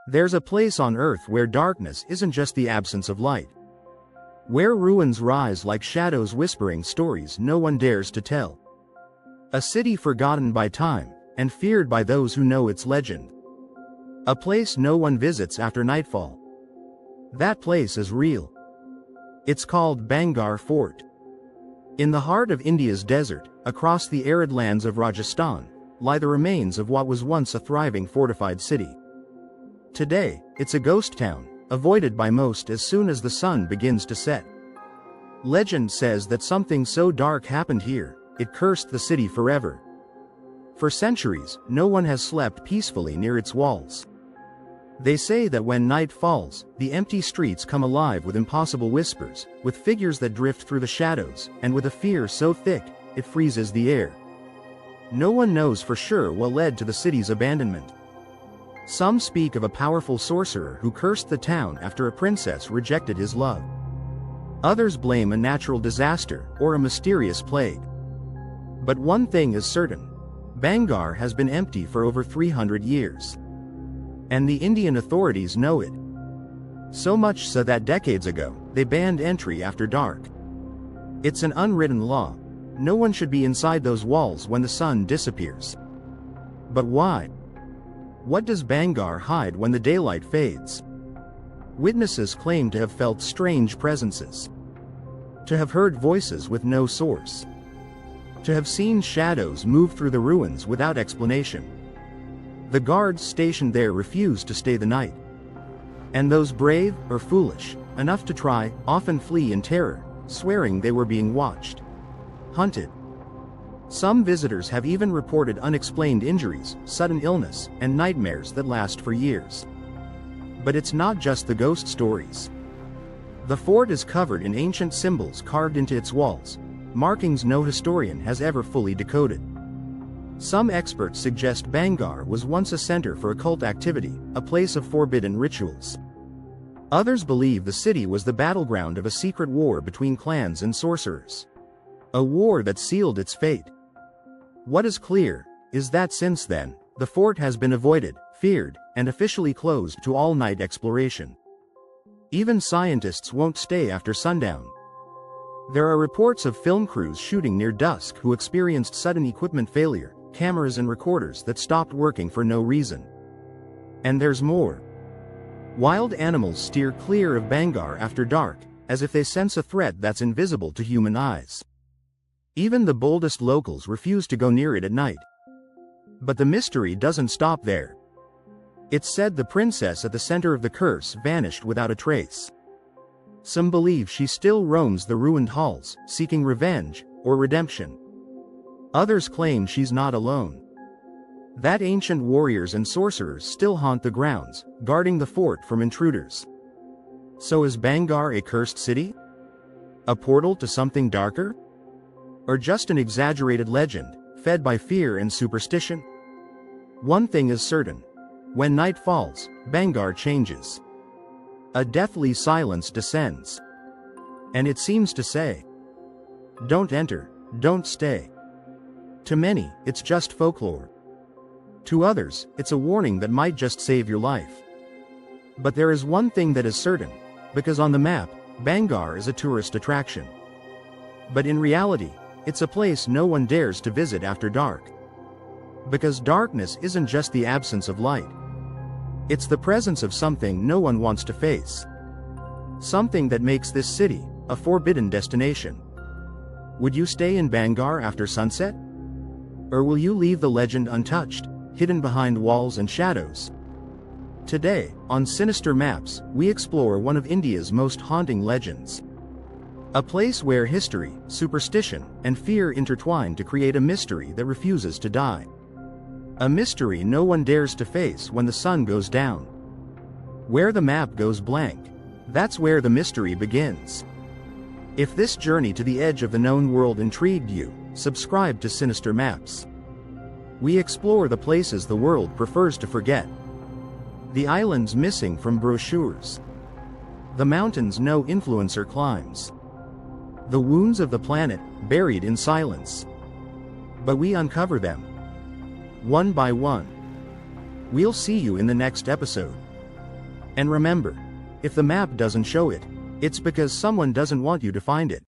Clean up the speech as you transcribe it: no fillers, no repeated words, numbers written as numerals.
There's a place on Earth where darkness isn't just the absence of light. Where ruins rise like shadows whispering stories no one dares to tell. A city forgotten by time, and feared by those who know its legend. A place no one visits after nightfall. That place is real. It's called Bhangarh Fort. In the heart of India's desert, across the arid lands of Rajasthan, lie the remains of what was once a thriving fortified city. Today, it's a ghost town, avoided by most as soon as the sun begins to set. Legend says that something so dark happened here, it cursed the city forever. For centuries, no one has slept peacefully near its walls. They say that when night falls, the empty streets come alive with impossible whispers, with figures that drift through the shadows, and with a fear so thick, it freezes the air. No one knows for sure what led to the city's abandonment. Some speak of a powerful sorcerer who cursed the town after a princess rejected his love. Others blame a natural disaster or a mysterious plague. But one thing is certain: Bhangarh has been empty for over 300 years. And the Indian authorities know it. So much so that decades ago, they banned entry after dark. It's an unwritten law. No one should be inside those walls when the sun disappears. But why? What does Bhangarh hide when the daylight fades? Witnesses claim to have felt strange presences. To have heard voices with no source. To have seen shadows move through the ruins without explanation. The guards stationed there refuse to stay the night. And those brave, or foolish, enough to try, often flee in terror, swearing they were being watched. Hunted. Some visitors have even reported unexplained injuries, sudden illness, and nightmares that last for years. But it's not just the ghost stories. The fort is covered in ancient symbols carved into its walls, markings no historian has ever fully decoded. Some experts suggest Bhangarh was once a center for occult activity, a place of forbidden rituals. Others believe the city was the battleground of a secret war between clans and sorcerers. A war that sealed its fate. What is clear is that since then, the fort has been avoided, feared, and officially closed to all-night exploration. Even scientists won't stay after sundown. There are reports of film crews shooting near dusk who experienced sudden equipment failure, cameras and recorders that stopped working for no reason. And there's more. Wild animals steer clear of Bhangarh after dark, as if they sense a threat that's invisible to human eyes. Even the boldest locals refuse to go near it at night. But the mystery doesn't stop there. It's said the princess at the center of the curse vanished without a trace. Some believe she still roams the ruined halls, seeking revenge or redemption. Others claim she's not alone. That ancient warriors and sorcerers still haunt the grounds, guarding the fort from intruders. So is Bhangarh a cursed city? A portal to something darker? Or just an exaggerated legend, fed by fear and superstition? One thing is certain. When night falls, Bhangarh changes. A deathly silence descends. And it seems to say, "Don't enter, don't stay." To many, it's just folklore. To others, it's a warning that might just save your life. But there is one thing that is certain, because on the map, Bhangarh is a tourist attraction. But in reality, it's a place no one dares to visit after dark. Because darkness isn't just the absence of light. It's the presence of something no one wants to face. Something that makes this city a forbidden destination. Would you stay in Bhangarh after sunset? Or will you leave the legend untouched, hidden behind walls and shadows? Today, on Sinister Maps, we explore one of India's most haunting legends. A place where history, superstition, and fear intertwine to create a mystery that refuses to die. A mystery no one dares to face when the sun goes down. Where the map goes blank, that's where the mystery begins. If this journey to the edge of the known world intrigued you, subscribe to Sinister Maps. We explore the places the world prefers to forget. The islands missing from brochures. The mountains no influencer climbs. The wounds of the planet, buried in silence. But we uncover them. One by one. We'll see you in the next episode. And remember, if the map doesn't show it, it's because someone doesn't want you to find it.